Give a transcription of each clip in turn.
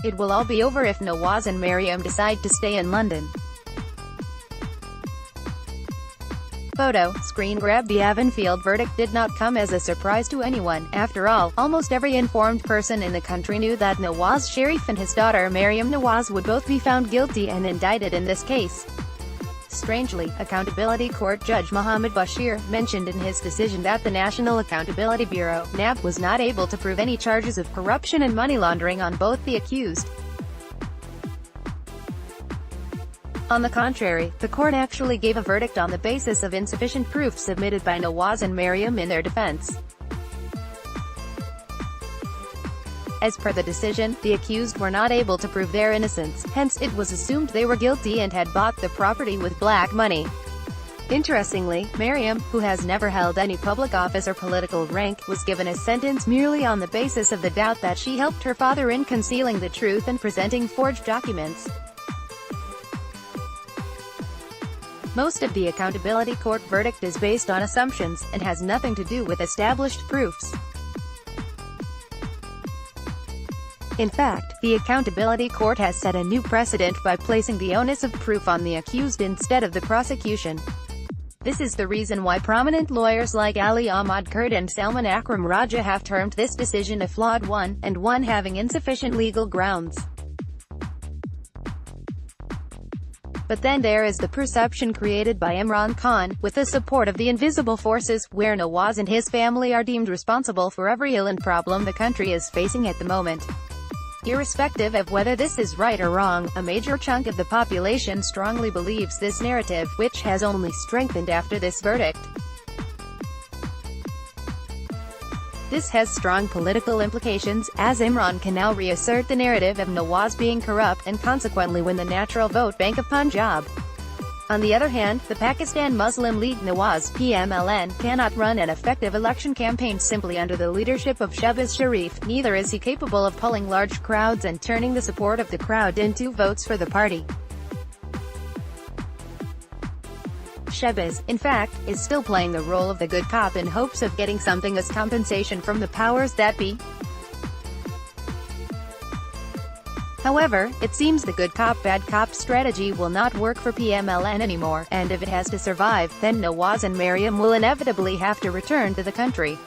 it will all be over if Nawaz and Maryam decide to stay in London. Photo, screen grab. The Avonfield verdict did not come as a surprise to anyone. After all, almost every informed person in the country knew that Nawaz Sharif and his daughter Maryam Nawaz would both be found guilty and indicted in this case. Strangely, Accountability Court Judge Mohammed Bashir mentioned in his decision that the National Accountability Bureau (NAB) was not able to prove any charges of corruption and money laundering on both the accused. On the contrary, the court actually gave a verdict on the basis of insufficient proof submitted by Nawaz and Maryam in their defense. As per the decision, the accused were not able to prove their innocence, hence, it was assumed they were guilty and had bought the property with black money. Interestingly, Maryam, who has never held any public office or political rank, was given a sentence merely on the basis of the doubt that she helped her father in concealing the truth and presenting forged documents. Most of the Accountability Court verdict is based on assumptions, and has nothing to do with established proofs. In fact, the Accountability Court has set a new precedent by placing the onus of proof on the accused instead of the prosecution. This is the reason why prominent lawyers like Ali Ahmad Kurd and Salman Akram Raja have termed this decision a flawed one, and one having insufficient legal grounds. But then there is the perception created by Imran Khan, with the support of the invisible forces, where Nawaz and his family are deemed responsible for every ill and problem the country is facing at the moment. Irrespective of whether this is right or wrong, a major chunk of the population strongly believes this narrative, which has only strengthened after this verdict. This has strong political implications, as Imran can now reassert the narrative of Nawaz being corrupt, and consequently win the natural vote bank of Punjab. On the other hand, the Pakistan Muslim League Nawaz (PMLN) cannot run an effective election campaign simply under the leadership of Shehbaz Sharif, neither is he capable of pulling large crowds and turning the support of the crowd into votes for the party. Shehbaz, in fact, is still playing the role of the good cop in hopes of getting something as compensation from the powers that be. However, it seems the good cop bad cop strategy will not work for PMLN anymore, and if it has to survive, then Nawaz and Maryam will inevitably have to return to the country.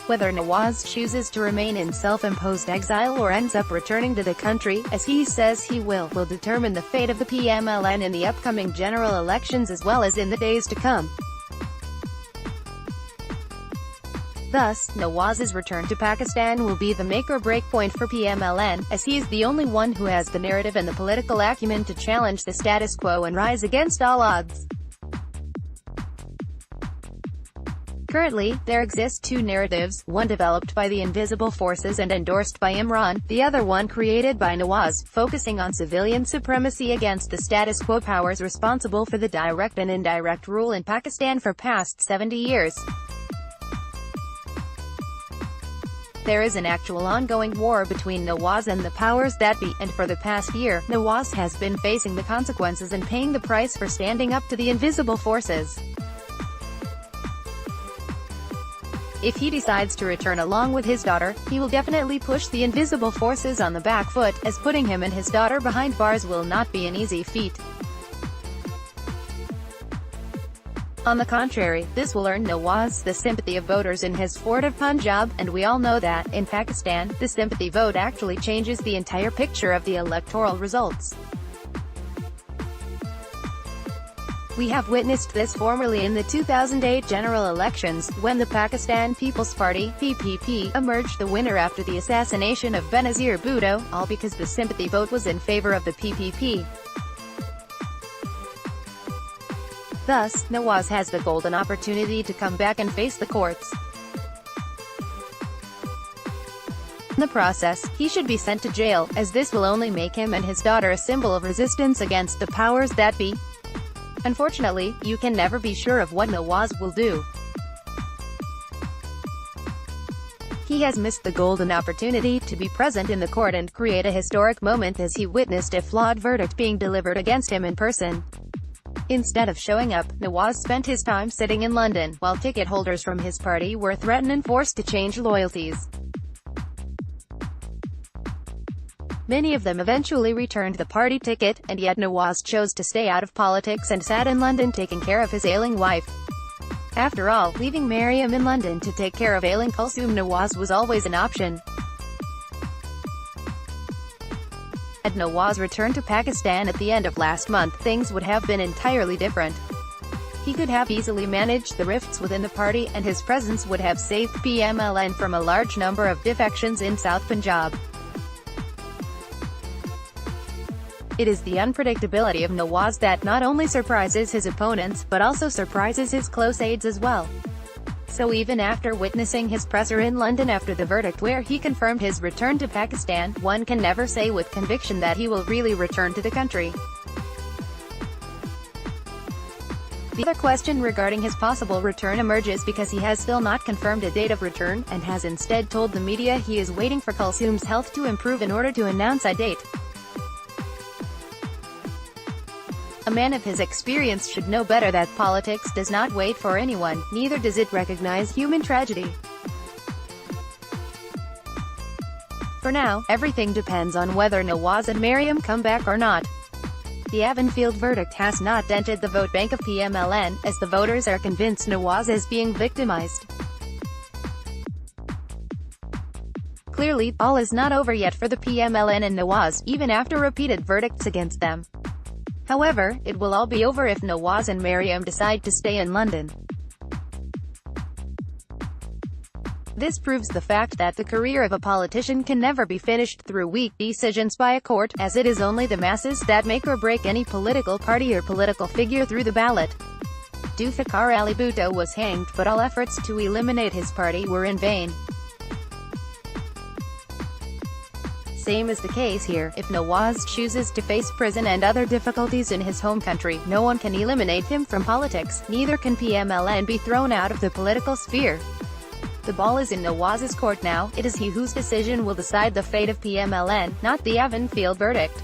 Whether Nawaz chooses to remain in self-imposed exile or ends up returning to the country, as he says he will determine the fate of the PMLN in the upcoming general elections as well as in the days to come. Thus, Nawaz's return to Pakistan will be the make-or-break point for PMLN, as he is the only one who has the narrative and the political acumen to challenge the status quo and rise against all odds. Currently, there exist two narratives, one developed by the invisible forces and endorsed by Imran, the other one created by Nawaz, focusing on civilian supremacy against the status quo powers responsible for the direct and indirect rule in Pakistan for past 70 years. There is an actual ongoing war between Nawaz and the powers that be, and for the past year, Nawaz has been facing the consequences and paying the price for standing up to the invisible forces. If he decides to return along with his daughter, he will definitely push the invisible forces on the back foot, as putting him and his daughter behind bars will not be an easy feat. On the contrary, this will earn Nawaz the sympathy of voters in his fort of Punjab, and we all know that, in Pakistan, the sympathy vote actually changes the entire picture of the electoral results. We have witnessed this formerly in the 2008 general elections, when the Pakistan People's Party (PPP) emerged the winner after the assassination of Benazir Bhutto, all because the sympathy vote was in favor of the PPP. Thus, Nawaz has the golden opportunity to come back and face the courts. In the process, he should be sent to jail, as this will only make him and his daughter a symbol of resistance against the powers that be. Unfortunately, you can never be sure of what Nawaz will do. He has missed the golden opportunity to be present in the court and create a historic moment as he witnessed a flawed verdict being delivered against him in person. Instead of showing up, Nawaz spent his time sitting in London, while ticket holders from his party were threatened and forced to change loyalties. Many of them eventually returned the party ticket, and yet Nawaz chose to stay out of politics and sat in London taking care of his ailing wife. After all, leaving Maryam in London to take care of ailing Kulsoom Nawaz was always an option. Had Nawaz returned to Pakistan at the end of last month, things would have been entirely different. He could have easily managed the rifts within the party, and his presence would have saved PMLN from a large number of defections in South Punjab. It is the unpredictability of Nawaz that not only surprises his opponents, but also surprises his close aides as well. So even after witnessing his presser in London after the verdict where he confirmed his return to Pakistan, one can never say with conviction that he will really return to the country. The other question regarding his possible return emerges because he has still not confirmed a date of return, and has instead told the media he is waiting for Kulsoom's health to improve in order to announce a date. A man of his experience should know better that politics does not wait for anyone, neither does it recognize human tragedy. For now, everything depends on whether Nawaz and Maryam come back or not. The Avonfield verdict has not dented the vote bank of PMLN, as the voters are convinced Nawaz is being victimized. Clearly, all is not over yet for the PMLN and Nawaz, even after repeated verdicts against them. However, it will all be over if Nawaz and Maryam decide to stay in London. This proves the fact that the career of a politician can never be finished through weak decisions by a court, as it is only the masses that make or break any political party or political figure through the ballot. Zulfikar Ali Bhutto was hanged, but all efforts to eliminate his party were in vain. Same is the case here. If Nawaz chooses to face prison and other difficulties in his home country, no one can eliminate him from politics, neither can PMLN be thrown out of the political sphere. The ball is in Nawaz's court now. It is he whose decision will decide the fate of PMLN, not the Avonfield verdict.